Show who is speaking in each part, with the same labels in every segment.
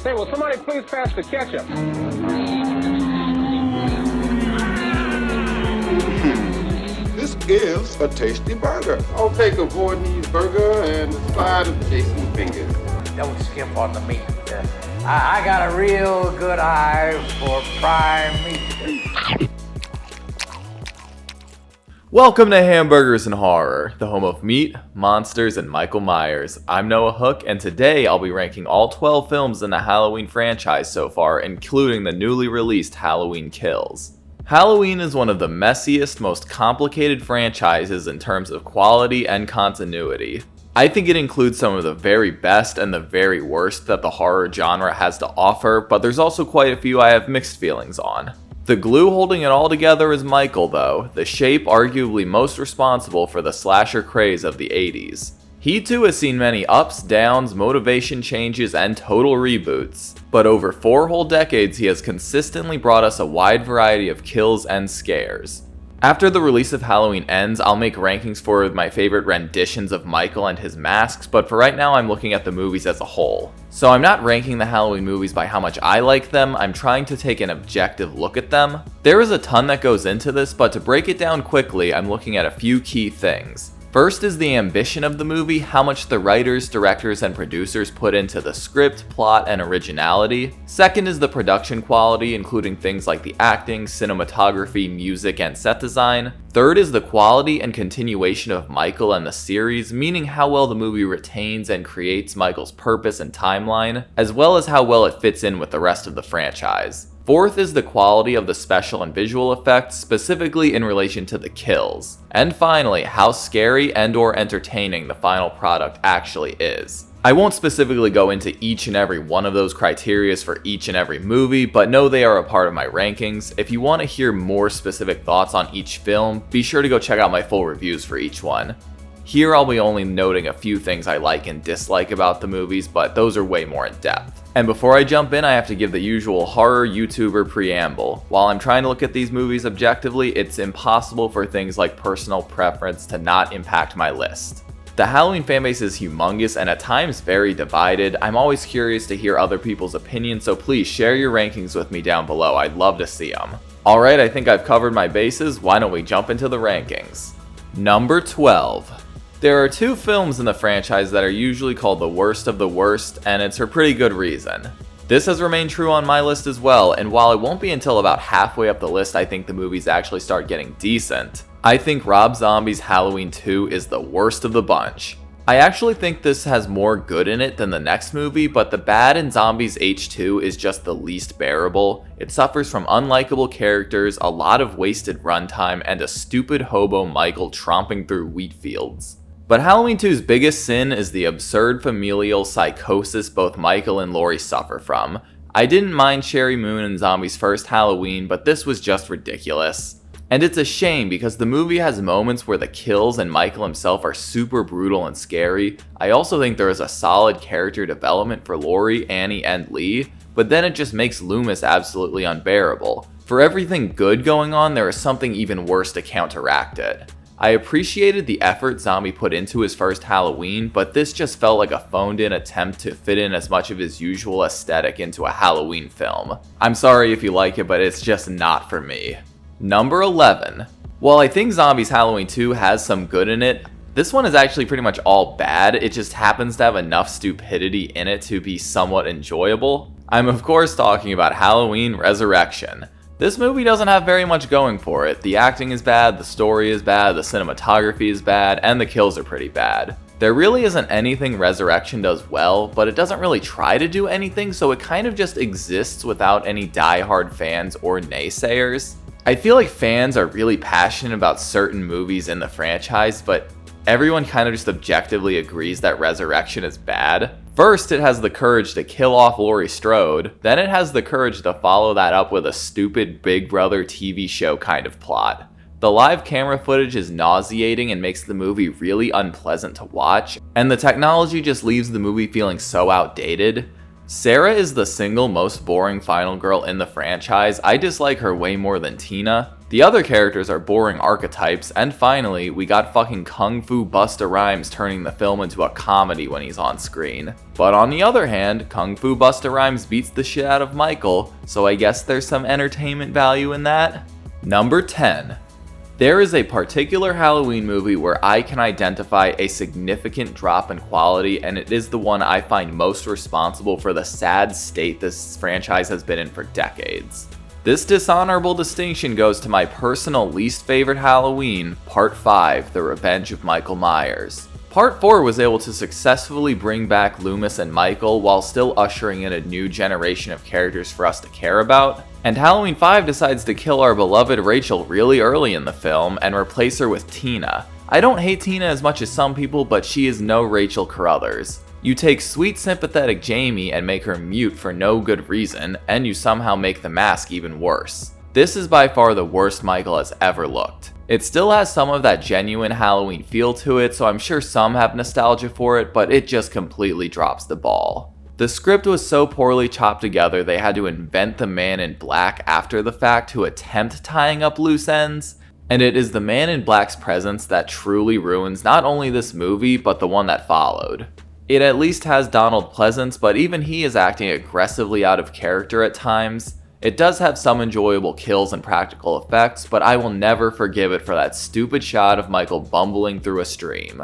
Speaker 1: Say, will somebody please pass the ketchup?
Speaker 2: This is a tasty burger.
Speaker 3: I'll take a Vornese burger and a side of Jason fingers.
Speaker 4: Don't skip on the meat. I got a real good eye for prime meat.
Speaker 5: Welcome to Hamburgers Horror, the home of meat, monsters, and Michael Myers. I'm Noah Hook, and today I'll be ranking all 12 films in the Halloween franchise so far, including the newly released Halloween Kills. Halloween is one of the messiest, most complicated franchises in terms of quality and continuity. I think it includes some of the very best and the very worst that the horror genre has to offer, but there's also quite a few I have mixed feelings on. The glue holding it all together is Michael, though, the shape arguably most responsible for the slasher craze of the 80s. He too has seen many ups, downs, motivation changes, and total reboots, but over 4 whole decades he has consistently brought us a wide variety of kills and scares. After the release of Halloween ends, I'll make rankings for my favorite renditions of Michael and his masks, but for right now I'm looking at the movies as a whole. So I'm not ranking the Halloween movies by how much I like them, I'm trying to take an objective look at them. There is a ton that goes into this, but to break it down quickly, I'm looking at a few key things. First is the ambition of the movie, how much the writers, directors, and producers put into the script, plot, and originality. Second is the production quality, including things like the acting, cinematography, music, and set design. Third is the quality and continuation of Michael and the series, meaning how well the movie retains and creates Michael's purpose and timeline, as well as how well it fits in with the rest of the franchise. Fourth is the quality of the special and visual effects, specifically in relation to the kills. And finally, how scary and/or entertaining the final product actually is. I won't specifically go into each and every one of those criteria for each and every movie, but know they are a part of my rankings. If you want to hear more specific thoughts on each film, be sure to go check out my full reviews for each one. Here I'll be only noting a few things I like and dislike about the movies, but those are way more in depth. And before I jump in, I have to give the usual horror YouTuber preamble. While I'm trying to look at these movies objectively, it's impossible for things like personal preference to not impact my list. The Halloween fanbase is humongous and at times very divided. I'm always curious to hear other people's opinions, so please share your rankings with me down below. I'd love to see them. Alright, I think I've covered my bases. Why don't we jump into the rankings? Number 12. There are 2 films in the franchise that are usually called the worst of the worst, and it's for pretty good reason. This has remained true on my list as well, and while it won't be until about halfway up the list I think the movies actually start getting decent, I think Rob Zombie's Halloween 2 is the worst of the bunch. I actually think this has more good in it than the next movie, but the bad in Zombies H2 is just the least bearable. It suffers from unlikable characters, a lot of wasted runtime, and a stupid hobo Michael tromping through wheat fields. But Halloween 2's biggest sin is the absurd familial psychosis both Michael and Laurie suffer from. I didn't mind Sherry Moon and Zombie's first Halloween, but this was just ridiculous. And it's a shame because the movie has moments where the kills and Michael himself are super brutal and scary. I also think there is a solid character development for Laurie, Annie, and Lee, but then it just makes Loomis absolutely unbearable. For everything good going on, there is something even worse to counteract it. I appreciated the effort Zombie put into his first Halloween, but this just felt like a phoned-in attempt to fit in as much of his usual aesthetic into a Halloween film. I'm sorry if you like it, but it's just not for me. Number 11. While I think Zombies Halloween 2 has some good in it, this one is actually pretty much all bad. It just happens to have enough stupidity in it to be somewhat enjoyable. I'm of course talking about Halloween Resurrection. This movie doesn't have very much going for it. The acting is bad, the story is bad, the cinematography is bad, and the kills are pretty bad. There really isn't anything Resurrection does well, but it doesn't really try to do anything, so it kind of just exists without any die-hard fans or naysayers. I feel like fans are really passionate about certain movies in the franchise, but everyone kind of just objectively agrees that Resurrection is bad. First, it has the courage to kill off Laurie Strode, then it has the courage to follow that up with a stupid Big Brother TV show kind of plot. The live camera footage is nauseating and makes the movie really unpleasant to watch, and the technology just leaves the movie feeling so outdated. Sarah is the single most boring final girl in the franchise. I dislike her way more than Tina. The other characters are boring archetypes, and finally, we got fucking Kung Fu Busta Rhymes turning the film into a comedy when he's on screen. But on the other hand, Kung Fu Busta Rhymes beats the shit out of Michael, so I guess there's some entertainment value in that. Number 10. There is a particular Halloween movie where I can identify a significant drop in quality, and it is the one I find most responsible for the sad state this franchise has been in for decades. This dishonorable distinction goes to my personal least favorite Halloween, Part 5, The Revenge of Michael Myers. Part 4 was able to successfully bring back Loomis and Michael while still ushering in a new generation of characters for us to care about. And Halloween 5 decides to kill our beloved Rachel really early in the film and replace her with Tina. I don't hate Tina as much as some people, but she is no Rachel Carruthers. You take sweet sympathetic Jamie and make her mute for no good reason, and you somehow make the mask even worse. This is by far the worst Michael has ever looked. It still has some of that genuine Halloween feel to it, so I'm sure some have nostalgia for it, but it just completely drops the ball. The script was so poorly chopped together they had to invent the Man in Black after the fact to attempt tying up loose ends, and it is the Man in Black's presence that truly ruins not only this movie, but the one that followed. It at least has Donald Pleasance, but even he is acting aggressively out of character at times. It does have some enjoyable kills and practical effects, but I will never forgive it for that stupid shot of Michael bumbling through a stream.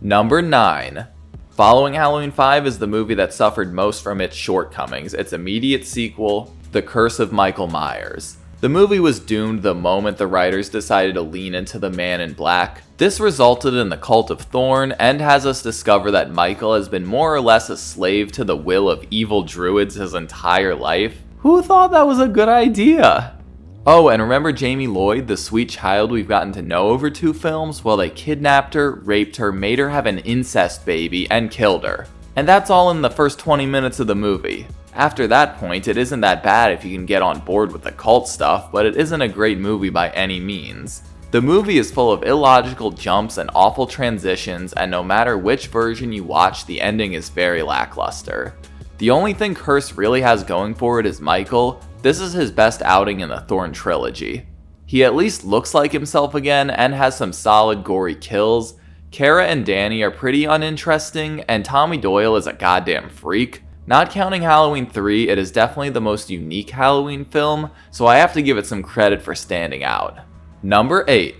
Speaker 5: Number 9. Following Halloween 5 is the movie that suffered most from its shortcomings, its immediate sequel, The Curse of Michael Myers. The movie was doomed the moment the writers decided to lean into the Man in Black. This resulted in the Cult of Thorn and has us discover that Michael has been more or less a slave to the will of evil druids his entire life. Who thought that was a good idea? Oh, and remember Jamie Lloyd, the sweet child we've gotten to know over 2 films? Well, they kidnapped her, raped her, made her have an incest baby, and killed her. And that's all in the first 20 minutes of the movie. After that point, it isn't that bad if you can get on board with the cult stuff, but it isn't a great movie by any means. The movie is full of illogical jumps and awful transitions, and no matter which version you watch, the ending is very lackluster. The only thing Curse really has going for it is Michael. This is his best outing in the Thorn trilogy. He at least looks like himself again and has some solid gory kills. Kara and Danny are pretty uninteresting, and Tommy Doyle is a goddamn freak. Not counting Halloween 3, it is definitely the most unique Halloween film, so I have to give it some credit for standing out. Number 8.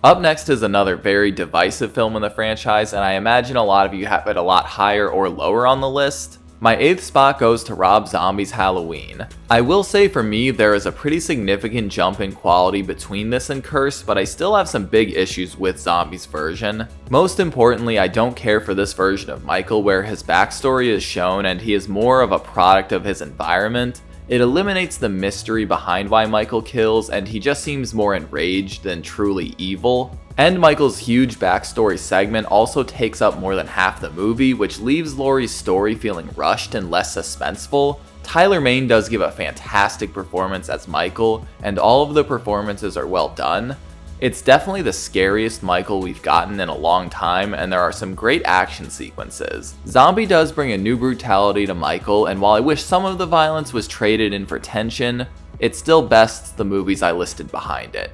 Speaker 5: Up next is another very divisive film in the franchise, and I imagine a lot of you have it a lot higher or lower on the list. My 8th spot goes to Rob Zombie's Halloween. I will say for me, there is a pretty significant jump in quality between this and Curse, but I still have some big issues with Zombie's version. Most importantly, I don't care for this version of Michael where his backstory is shown and he is more of a product of his environment. It eliminates the mystery behind why Michael kills, and he just seems more enraged than truly evil. And Michael's huge backstory segment also takes up more than half the movie, which leaves Laurie's story feeling rushed and less suspenseful. Tyler Mane does give a fantastic performance as Michael, and all of the performances are well done. It's definitely the scariest Michael we've gotten in a long time, and there are some great action sequences. Zombie does bring a new brutality to Michael, and while I wish some of the violence was traded in for tension, it still bests the movies I listed behind it.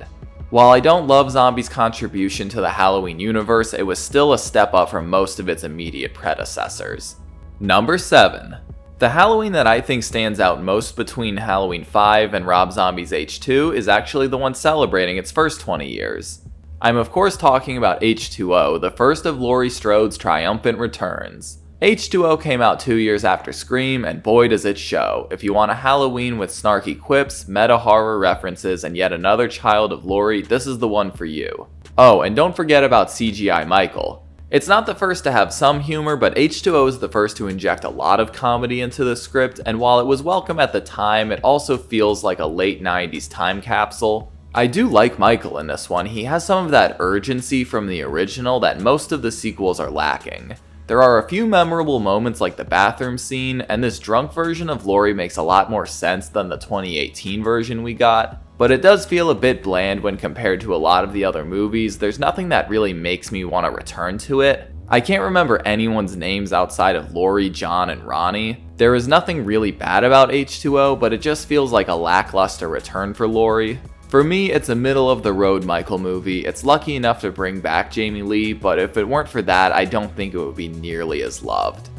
Speaker 5: While I don't love Zombie's contribution to the Halloween universe, it was still a step up from most of its immediate predecessors. Number 7. The Halloween that I think stands out most between Halloween 5 and Rob Zombie's H2 is actually the one celebrating its first 20 years. I'm of course talking about H2O, the first of Laurie Strode's triumphant returns. H2O came out 2 years after Scream, and boy does it show. If you want a Halloween with snarky quips, meta horror references, and yet another child of Laurie, this is the one for you. Oh, and don't forget about CGI Michael. It's not the first to have some humor, but H2O is the first to inject a lot of comedy into the script, and while it was welcome at the time, it also feels like a late 90s time capsule. I do like Michael in this one. He has some of that urgency from the original that most of the sequels are lacking. There are a few memorable moments like the bathroom scene, and this drunk version of Laurie makes a lot more sense than the 2018 version we got, but it does feel a bit bland when compared to a lot of the other movies. There's nothing that really makes me want to return to it. I can't remember anyone's names outside of Laurie, John, and Ronnie. There is nothing really bad about H2O, but it just feels like a lackluster return for Laurie. For me, it's a middle-of-the-road Michael movie. It's lucky enough to bring back Jamie Lee, but if it weren't for that, I don't think it would be nearly as loved.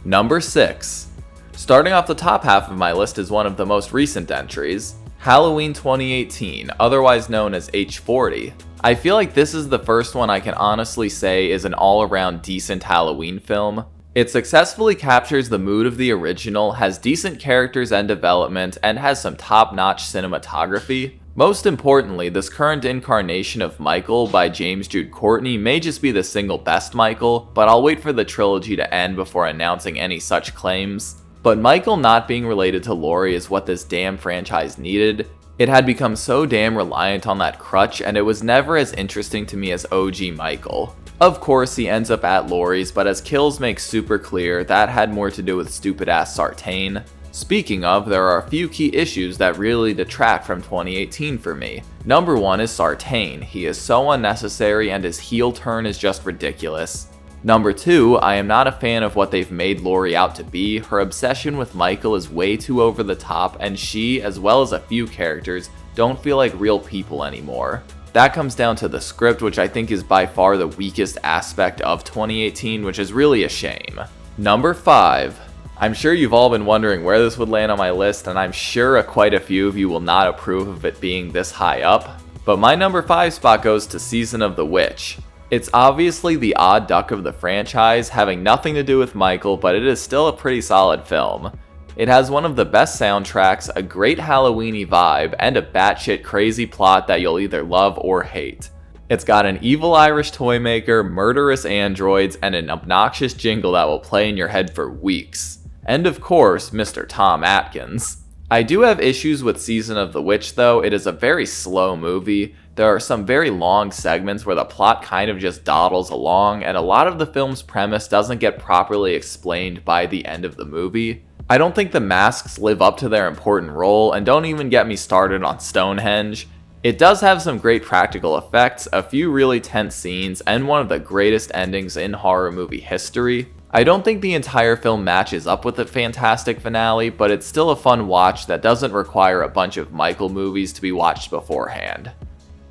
Speaker 5: Number 6. Starting off the top half of my list is one of the most recent entries, Halloween 2018, otherwise known as H40. I feel like this is the first one I can honestly say is an all-around decent Halloween film. It successfully captures the mood of the original, has decent characters and development, and has some top-notch cinematography. Most importantly, this current incarnation of Michael by James Jude Courtney may just be the single best Michael, but I'll wait for the trilogy to end before announcing any such claims. But Michael not being related to Laurie is what this damn franchise needed. It had become so damn reliant on that crutch, and it was never as interesting to me as OG Michael. Of course, he ends up at Laurie's, but as Kills makes super clear, that had more to do with stupid-ass Sartain. Speaking of, there are a few key issues that really detract from 2018 for me. Number 1 is Sartain. He is so unnecessary and his heel turn is just ridiculous. Number 2, I am not a fan of what they've made Laurie out to be. Her obsession with Michael is way too over the top, and she, as well as a few characters, don't feel like real people anymore. That comes down to the script, which I think is by far the weakest aspect of 2018, which is really a shame. Number 5. I'm sure you've all been wondering where this would land on my list, and I'm sure quite a few of you will not approve of it being this high up, but my number 5 spot goes to Season of the Witch. It's obviously the odd duck of the franchise, having nothing to do with Michael, but it is still a pretty solid film. It has one of the best soundtracks, a great Halloween-y vibe, and a batshit crazy plot that you'll either love or hate. It's got an evil Irish toy maker, murderous androids, and an obnoxious jingle that will play in your head for weeks. And of course, Mr. Tom Atkins. I do have issues with Season of the Witch though. It is a very slow movie. There are some very long segments where the plot kind of just dawdles along, and a lot of the film's premise doesn't get properly explained by the end of the movie. I don't think the masks live up to their important role, and don't even get me started on Stonehenge. It does have some great practical effects, a few really tense scenes, and one of the greatest endings in horror movie history. I don't think the entire film matches up with the fantastic finale, but it's still a fun watch that doesn't require a bunch of Michael movies to be watched beforehand.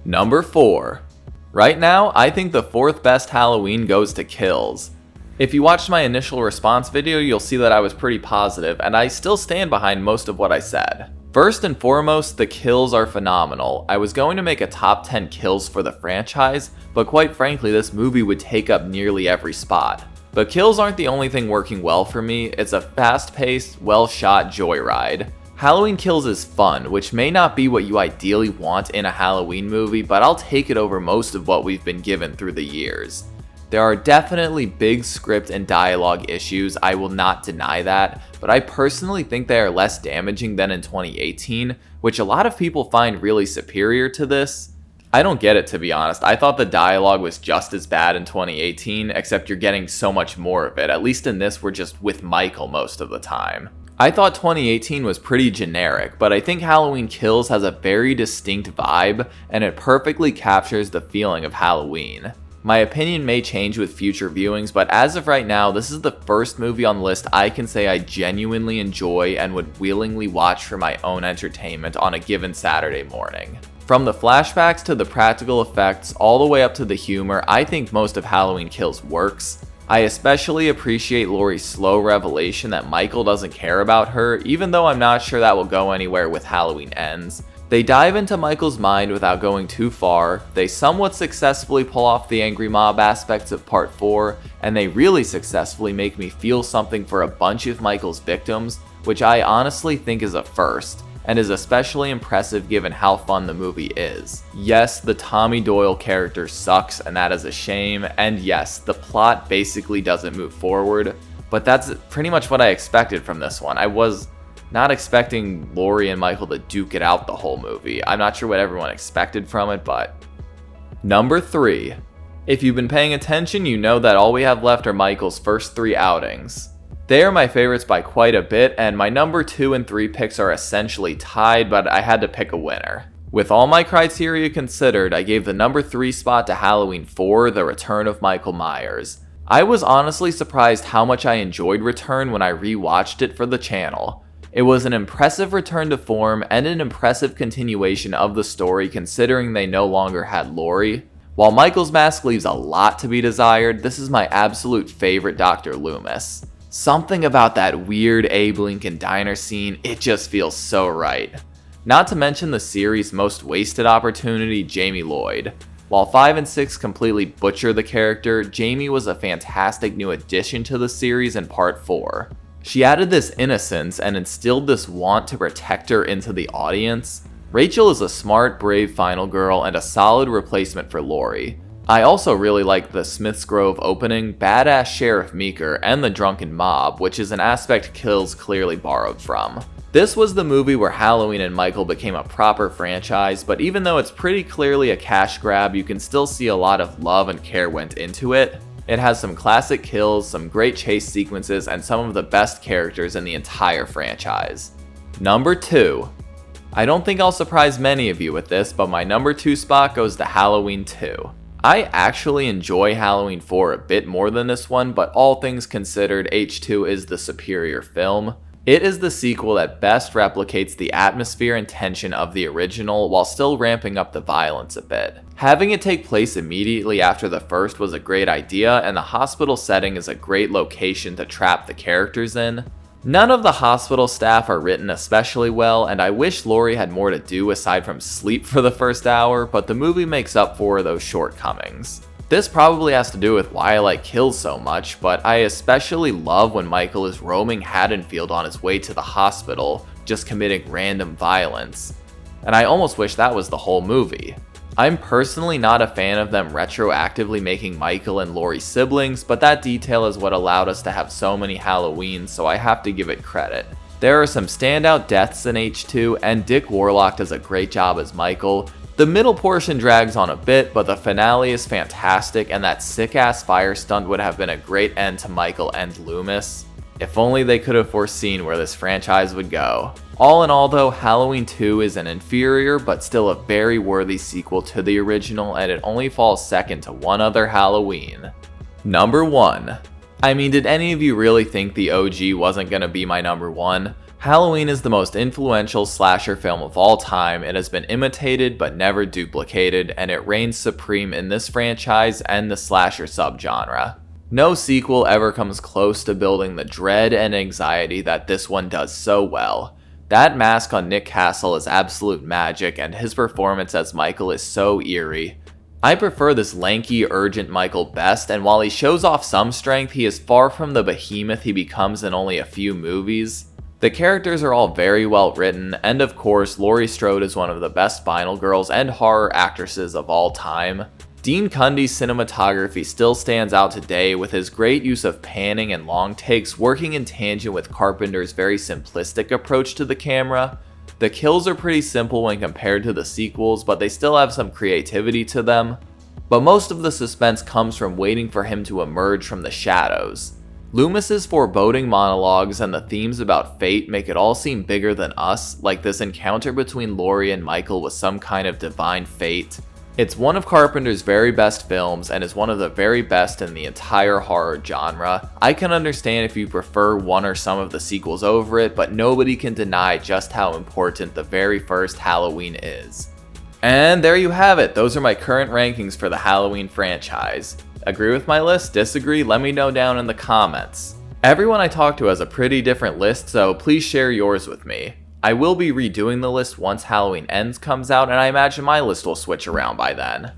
Speaker 5: Number 4. Right now, I think the 4th best Halloween goes to Kills. If you watched my initial response video, you'll see that I was pretty positive, and I still stand behind most of what I said. First and foremost, the kills are phenomenal. I was going to make a top 10 kills for the franchise, but quite frankly, this movie would take up nearly every spot. But kills aren't the only thing working well for me. It's a fast-paced, well-shot joyride. Halloween Kills is fun, which may not be what you ideally want in a Halloween movie, but I'll take it over most of what we've been given through the years. There are definitely big script and dialogue issues, I will not deny that, but I personally think they are less damaging than in 2018, which a lot of people find really superior to this. I don't get it, to be honest. I thought the dialogue was just as bad in 2018, except you're getting so much more of it. At least in this, we're just with Michael most of the time. I thought 2018 was pretty generic, but I think Halloween Kills has a very distinct vibe, and it perfectly captures the feeling of Halloween. My opinion may change with future viewings, but as of right now, this is the first movie on the list I can say I genuinely enjoy and would willingly watch for my own entertainment on a given Saturday morning. From the flashbacks to the practical effects, all the way up to the humor, I think most of Halloween Kills works. I especially appreciate Laurie's slow revelation that Michael doesn't care about her, even though I'm not sure that will go anywhere with Halloween Ends. They dive into Michael's mind without going too far, they somewhat successfully pull off the angry mob aspects of part 4, and they really successfully make me feel something for a bunch of Michael's victims, which I honestly think is a first, and is especially impressive given how fun the movie is. Yes, the Tommy Doyle character sucks, and that is a shame, and yes, the plot basically doesn't move forward, but that's pretty much what I expected from this one. I was not expecting Laurie and Michael to duke it out the whole movie. I'm not sure what everyone expected from it, but... Number 3. If you've been paying attention, you know that all we have left are Michael's first 3 outings. They are my favorites by quite a bit, and my number 2 and 3 picks are essentially tied, but I had to pick a winner. With all my criteria considered, I gave the number 3 spot to Halloween 4, The Return of Michael Myers. I was honestly surprised how much I enjoyed Return when I rewatched it for the channel. It was an impressive return to form and an impressive continuation of the story considering they no longer had Laurie. While Michael's mask leaves a lot to be desired, this is my absolute favorite Dr. Loomis. Something about that weird Abe Lincoln diner scene, it just feels so right. Not to mention the series' most wasted opportunity, Jamie Lloyd. While 5 and 6 completely butcher the character, Jamie was a fantastic new addition to the series in part 4. She added this innocence and instilled this want to protect her into the audience. Rachel is a smart, brave final girl and a solid replacement for Laurie. I also really like the Smith's Grove opening, badass Sheriff Meeker, and the drunken mob, which is an aspect Kills clearly borrowed from. This was the movie where Halloween and Michael became a proper franchise, but even though it's pretty clearly a cash grab, you can still see a lot of love and care went into it. It has some classic kills, some great chase sequences, and some of the best characters in the entire franchise. Number 2. I don't think I'll surprise many of you with this, but my number 2 spot goes to Halloween 2. I actually enjoy Halloween 4 a bit more than this one, but all things considered, H2 is the superior film. It is the sequel that best replicates the atmosphere and tension of the original while still ramping up the violence a bit. Having it take place immediately after the first was a great idea, and the hospital setting is a great location to trap the characters in. None of the hospital staff are written especially well, and I wish Laurie had more to do aside from sleep for the first hour, but the movie makes up for those shortcomings. This probably has to do with why I like Kills so much, but I especially love when Michael is roaming Haddonfield on his way to the hospital, just committing random violence. And I almost wish that was the whole movie. I'm personally not a fan of them retroactively making Michael and Laurie siblings, but that detail is what allowed us to have so many Halloweens, so I have to give it credit. There are some standout deaths in H2, and Dick Warlock does a great job as Michael. The middle portion drags on a bit, but the finale is fantastic, and that sick-ass fire stunt would have been a great end to Michael and Loomis. If only they could have foreseen where this franchise would go. All in all though, Halloween 2 is an inferior but still a very worthy sequel to the original, and it only falls second to one other Halloween. Number 1. I mean, did any of you really think the OG wasn't gonna be my number 1? Halloween is the most influential slasher film of all time. It has been imitated but never duplicated, and it reigns supreme in this franchise and the slasher subgenre. No sequel ever comes close to building the dread and anxiety that this one does so well. That mask on Nick Castle is absolute magic, and his performance as Michael is so eerie. I prefer this lanky, urgent Michael best, and while he shows off some strength, he is far from the behemoth he becomes in only a few movies. The characters are all very well written, and of course, Laurie Strode is one of the best final girls and horror actresses of all time. Dean Cundy's cinematography still stands out today, with his great use of panning and long takes working in tangent with Carpenter's very simplistic approach to the camera. The kills are pretty simple when compared to the sequels, but they still have some creativity to them. But most of the suspense comes from waiting for him to emerge from the shadows. Loomis's foreboding monologues and the themes about fate make it all seem bigger than us, like this encounter between Laurie and Michael was some kind of divine fate. It's one of Carpenter's very best films and is one of the very best in the entire horror genre. I can understand if you prefer one or some of the sequels over it, but nobody can deny just how important the very first Halloween is. And there you have it, those are my current rankings for the Halloween franchise. Agree with my list? Disagree? Let me know down in the comments. Everyone I talk to has a pretty different list, so please share yours with me. I will be redoing the list once Halloween Ends comes out, and I imagine my list will switch around by then.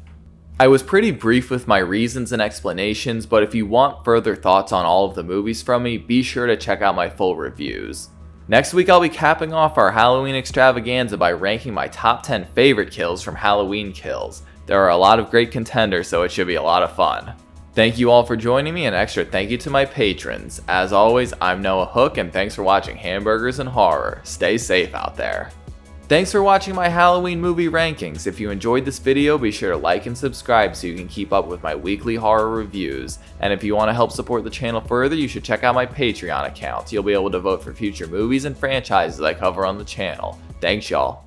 Speaker 5: I was pretty brief with my reasons and explanations, but if you want further thoughts on all of the movies from me, be sure to check out my full reviews. Next week I'll be capping off our Halloween extravaganza by ranking my top 10 favorite kills from Halloween Kills. There are a lot of great contenders, so it should be a lot of fun. Thank you all for joining me, and extra thank you to my patrons. As always, I'm Noah Hook, and thanks for watching Hamburgers and Horror. Stay safe out there. Thanks for watching my Halloween movie rankings. If you enjoyed this video, be sure to like and subscribe so you can keep up with my weekly horror reviews. And if you want to help support the channel further, you should check out my Patreon account. You'll be able to vote for future movies and franchises I cover on the channel. Thanks y'all.